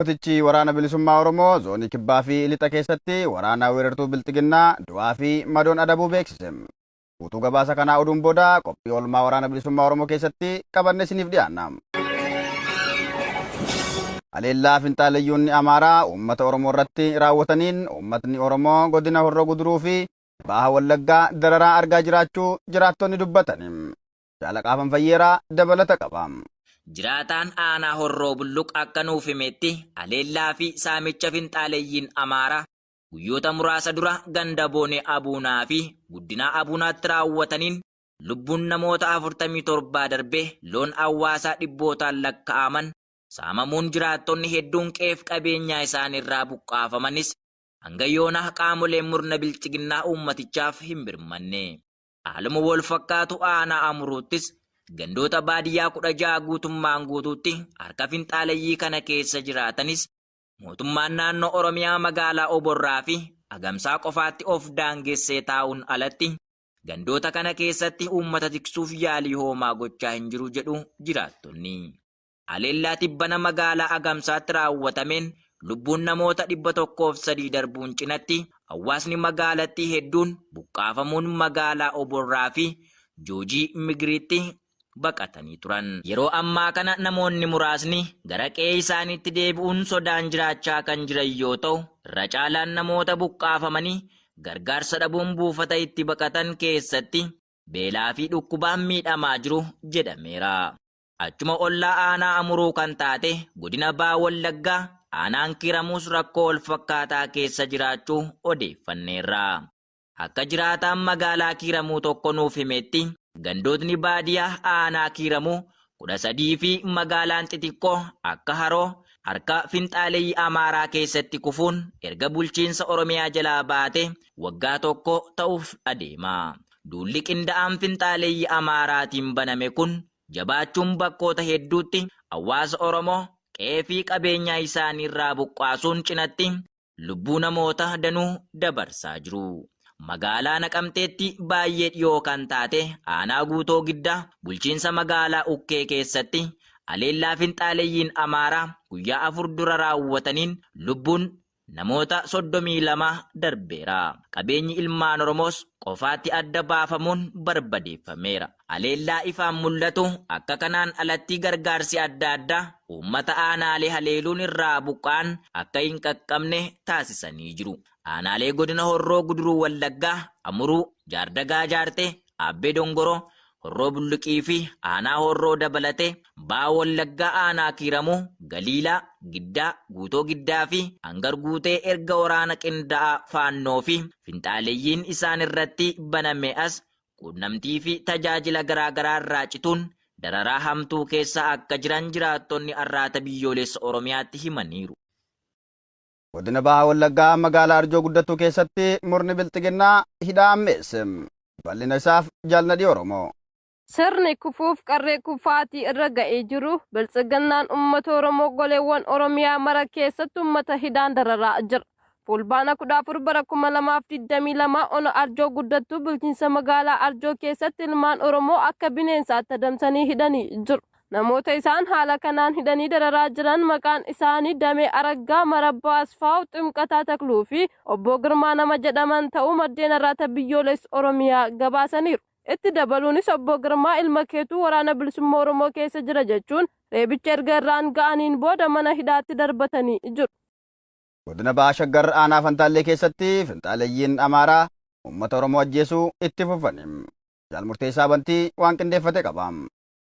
Mootichi waraana bilisummaa Oromoo zoonii Kibbaa fi Lixa keessatti waraana weerartuu Bilxiginnaa du'aa fi madoon adabuu beeksise. Guutuu gabaasa kanaa oduun booda qophii oolmaa waraana bilisummaa Oromoo keessatti qabanne isiniif dhiyaanna. Aleellaa finxaaleeyyoonni Amaaraa uummata Oromoo irratti raawwataniin uummatni Oromoo godina Horroo Guduruu fi Baha Wallaggaa dararaa argaa jiraachuu jiraattonni dubbatan. Jaalaqaafan Fayyeeraa dabalata qaba. Jiraataan aanaa Horroo Bulluq akka nuuf himetti aleellaa fi saamicha finxaaleeyyiin Amaaraa guyyoota muraasa dura ganda Boonee Abuunaa fi guddina Abuunaatti raawwataniin lubbuun namoota 47 darbee loon hawaasaa dhibbootaan lakkaa'aman saamamuun jiraattonni hedduun qeef qabeenyaa isaaniirraa buqqaafamanis hanga yoona qaamoleen murna bilchiginnaa uummatichaaf hin birmanne. Haaluma wal fakkaatu aanaa Amuruuttis gandoota baadiyyaa 16 guutummaan guutuutti harka finxaaleeyyii kana keessa jiraatanis mootummaan naannoo Oromiyaa magaalaa Oborraa fi Agamsaa qofaatti of daangessee taa'uun alatti gandoota kana keessatti uummata tiksuuf yaalii hoomaa gochaa hin jiru jedhu jiraattonni. Aleellaa tibbana magaalaa Agamsaatti raawwatameen lubbuun namoota 103 darbuun cinatti hawaasni magaalattii hedduun buqqaafamuun magaalaa Oborraa fi Joojii Migiriitti baqatanii turan. Yeroo ammaa kana namoonni muraasni gara qe'ee isaaniitti deebi'uun sodaan jiraachaa kan jiran yoo ta'u, irra caalaan namoota buqqaafamanii gargaarsa dhabuun buufata itti baqatan keessatti beelaa fi dhukkubaan miidhamaa jiru jedhameera. Achuma ollaa aanaa Amuruu kan taate godina Baha Wallaggaa aanaan Kiramuus rakkoo wal fakkaataa keessa jiraachuu odeeffanneerra. Akka jiraataan magaalaa Kiramuu tokko nuuf himetti gandootni baadiyyaa aanaa Kiramuu 13 fi magaalaan xixiqqoo akka Haroo harka finxaaleeyyii Amaaraa keessatti kufuun erga bulchiinsa Oromiyaa jalaa baate waggaa tokko ta'uuf adeema. Duulli qindaa'aan finxaaleeyyii Amaaraatiin baname kun jabaachuun bakkoota hedduutti hawaasa Oromoo qe'ee fi qabeenyaa isaaniirraa buqqaasuun cinatti lubbuu namoota danuu dabarsaa jiru. Magaalaa Naqamteetti baay'ee dhiyoo kan taate aanaa Guutoo Giddaa bulchiinsa magaalaa Ukkee keessatti aleellaa finxaaleeyyiin Amaaraa guyyaa 4 dura raawwataniin lubbuun namoota 32 darbeera. Qabeenyi ilmaan Oromoos qofaatti adda baafamuun barbadeeffameera. Aleellaa ifaan mul'atu akka kanaan alatti gargaarsi adda addaa uummata aanaalee haleeluun irraa buqqaan akka hin qaqqabne taasisanii jiru. Aanaalee godina Horroo Guduruu Wallaggaa, Amuruu, Jaardagaa Jaartee, Aabbee Dongoroo, Horroo Bulluqii fi aanaa Horroo dabalatee Baha Wallaggaa aanaa Kiramuu, Galiilaa, Giddaa, Guutoo Giddaa fi Hangar Guutee erga waraana qindaa'aa faannoo fi finxaaleeyyiin isaan irratti baname as quunnamtii fi tajaajila garaagaraa irraa cituun dararaa hamtuu keessa akka jiran jiraattonni arraata biyyoolessa Oromiyaatti himaniiru. Godina Baha Wallaggaa magaalaa Arjoo Guddattuu keessatti murni Bilxiginnaa hidhaa ammeesse. Bal'ina isaaf jaalladhi Oromoo. Sirni kufuuf qarree kufaatii irra ga'ee jiru Bilxiginnaan uummata Oromoo goleewwan Oromiyaa mara keessatti uummata hidhaan dararaa jira. Fulbaana 14 bara 2022 ona Arjoo Guddattuu bulchiinsa magaalaa Arjoo keessatti ilmaan Oromoo akka bineensaatti adamsanii hidhanii jiru. Namoota isaan haala kanaan hidhanii dararaa jiran maqaan isaanii Damee Araggaa, Marabbaa Asfaaw, Ximqataa Takluu fi Obbo Girmaa nama jedhaman ta'uu maddeen arraata biyyoolessa Oromiyaa gabaasaniiru. Itti dabaluunis Obbo Girmaa ilma keetuu waraana bilisummaa Oromoo keessa jira jechuun reebicha erga irraan ga'aniin booda mana hidhaatti darbatanii jiru. Godina Baha Shaggar aanaa Fantaallee keessatti finxaaleeyyiin Amaaraa uummata Oromoo ajjeesuu itti fufani. Jaalmurteessaa Bantii waan qindeeffate qaba.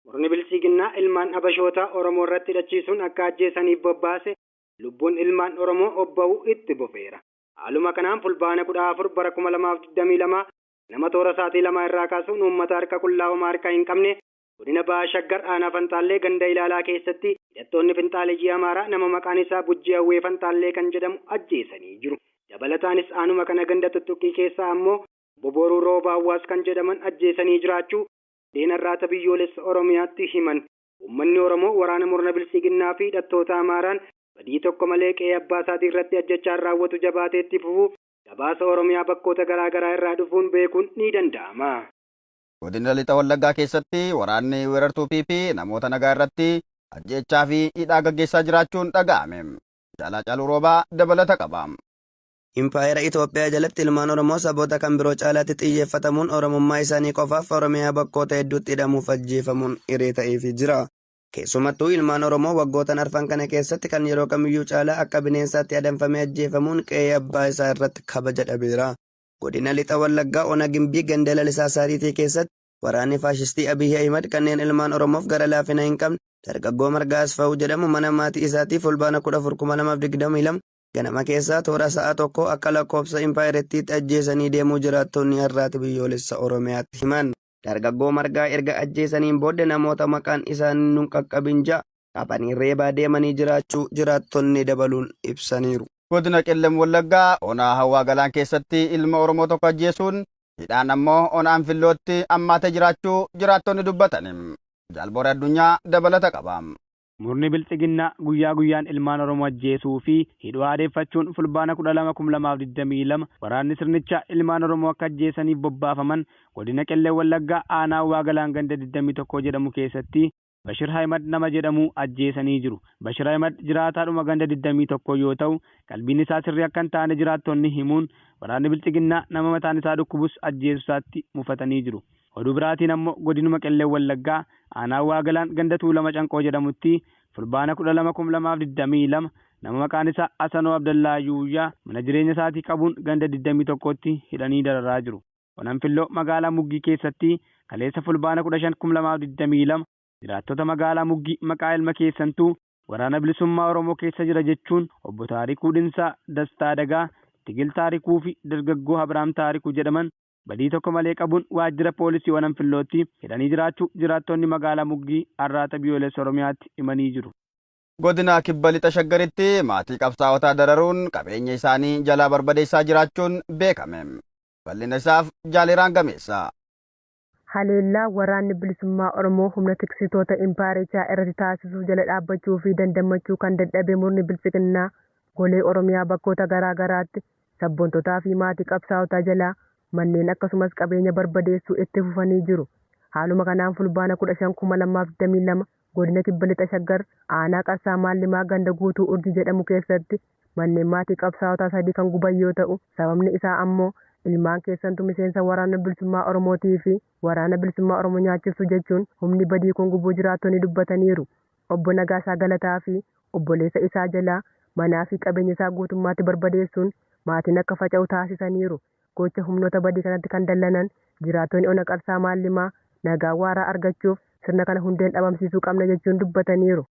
Murni bilchiginnaa ilmaan Habashoota Oromoo irratti hidhachiisuun akka ajjeesaniif bobbaase lubbuun ilmaan Oromoo obba'uu itti bufeera. Haaluma kanaan fulbaana 14 bara 2022 nama toora sa'aatii 2 irraa kaasuun uummata harka qullaa homaa harka hin qabne godina Baha Shaggar aanaa Fantaallee ganda Ilaalaa keessatti hidhattoonni finxaaleeyyii Amaaraa nama maqaan isaa Bujjii Hawwee Fantaallee kan jedhamu ajjeesanii jiru. Dabalataanis aanuma kana ganda Tuttuqqii keessaa ammoo Boboruu Rooba Hawwaas kan jedhaman ajjeesanii jiraachuu deenarraata biyyoolessa Oromiyaatti himan. Uummanni Oromoo waraana murna bilchiginnaa fi hidhattoota Amaaraan badii tokko malee qe'ee abbaa isaatii irratti ajjechaan raawwatu jabaateetti fufuuf gabaasa Oromiyaa bakkoota garaagaraa irraa dhufuun beekuun ni danda'ama. Godina Lixa Wallaggaa keessatti waraanni weerartuu PP namoota nagaa irratti ajjechaa fi hidhaa gaggeessaa jiraachuun dhaga'ame. Caalaa Caaluu Roobaa dabalata qaba. Impaayera Itoophiyaa jalatti ilmaan Oromoo saboota kan biroo caalaatti xiyyeeffatamuun Oromummaa isaanii qofaaf Oromiyaa bakkoota hedduutti hidhamuuf ajjeefamuun hiree ta'eefii jira. Keessumattuu ilmaan Oromoo waggootan arfan kana keessatti kan yeroo kamiyyuu caalaa akka bineensaatti adamfamee ajjeefamuun qe'ee abbaa isaa irratti kabaja dhabeera. Godina Lixa Wallaggaa Ona Gimbii Ganda Lalisaa Saariitii keessatti waraanni faashistii Abiyyi Ahimad kanneen ilmaan Oromoof gara laafina hin qabne dargaggoo Margaa Asfaa'uu jedhamu mana maatii isaatii fulbaana 14/2022 ganama keessaa toora sa'a tokko akka lakkoofsa impaayerettiitti ajjeesanii deemuu jiraattonni har'aati biyyoolessa Oromiyaatti himan. Dargaggoo Margaa erga ajjeesaniin booda namoota maqaan isaanii nun qaqqabin ja'a qabanii reebaa deemanii jiraachuu jiraattonni dabaluun ibsaniiru. Godina Qellem Wallaggaa Onaa Hawwaa Galaan keessatti ilma Oromoo tokko ajjeesuun hidhaan ammoo Ona Anfillootti ammaatee jiraachuu jiraattonni dubbatan. Jaalboora Addunyaa dabalata qaba. Murni bilxiginnaa guyyaa guyyaan ilmaan Oromoo ajjeesuu fi hidhuu aadeeffachuun fulbaana 12/2022 waraanni sirnichaa ilmaan Oromoo akka ajjeesaniif bobbaafaman godina Qellem Wallaggaa Aanaa Hawwaa Galaan ganda 21 jedhamu keessatti Bashir Ahimad nama jedhamu ajjeesanii jiru. Bashir Ahimad jiraataadhuma ganda 21 yoo ta'u qalbiin isaa sirrii akka hin taane jiraattonni himuun waraanni bilxiginnaa nama mataan isaa dhukkubus ajjeesuusaatti mufatanii jiru. Oduu biraatiin ammoo godinuma Qellem Wallaggaa Aanaa Hawwaa Galaan ganda Tuulama Canqoo jedhamutti fulbaana 12/2022 nama maqaan isaa Asanoo Abdallaa Yuuyyaa mana jireenya isaatii qabuun ganda 21tti hidhanii dararaa jiru. Ona Anfilloo magaalaa Muggii keessatti kaleessa fulbaana 15/2022 jiraattota magaalaa Muggii maqaa ilma keessantuu waraana bilisummaa Oromoo keessa jira jechuun obbo Taarikuu Dhinsaa Dastaa Dagaa, Tigil Taarikuu fi dargaggoo Abrahaam Taarikuu jedhaman badii tokko malee qabuun waajjira poolisii Ona Anfillootti hidhanii jiraachuu jiraattonni magaalaa Muggii har'aata biyyoolessa Oromiyaatti himanii jiru. Godina Kibba Lixa Shaggaritti maatii qabsaa'otaa dararuun qabeenya isaanii jalaa barbadeessaa jiraachuun beekame. Bal'ina isaaf Jaaliraan Gameessa. Haleellaa waraanni bilisummaa Oromoo humna tiksitoota impaayerichaa irratti taasisuu jala dhaabbachuu fi dandammachuu kan dadhabe murni bilchiginnaa golee Oromiyaa bakkoota garaa garaatti sabboontotaa fi maatii qabsaa'otaa jalaa manneen akkasumas qabeenya barbadeessuu itti fufanii jiru. Haaluma kanaan fulbaana 15/2022 godina Kibba Lixa Shaggar aanaa Qarsaa Maallimaa ganda guutuu urjii jedhamu keessatti manneen maatii qabsaa'otaa 3 kan guban yoo ta'u sababni isaa ammoo ilmaan keessantu miseensa waraana bilisummaa Oromootii fi waraana bilisummaa Oromoo nyaachisuu jechuun humni badii kun gubuu jiraattonni dubbataniiru. Obbo Nagaasaa Galataa fi obboleessa isaa jalaa manaa fi qabeenya isaa guutummaatti barbadeessuun maatiin akka faca'u taasisaniiru. Gocha humnoota badii kanatti kan dallanan jiraattonni Ona Qarsaa Maallimaa nagaa waaraa argachuuf sirna kana hundeen dhabamsiisuu qabna jechuun dubbataniiru.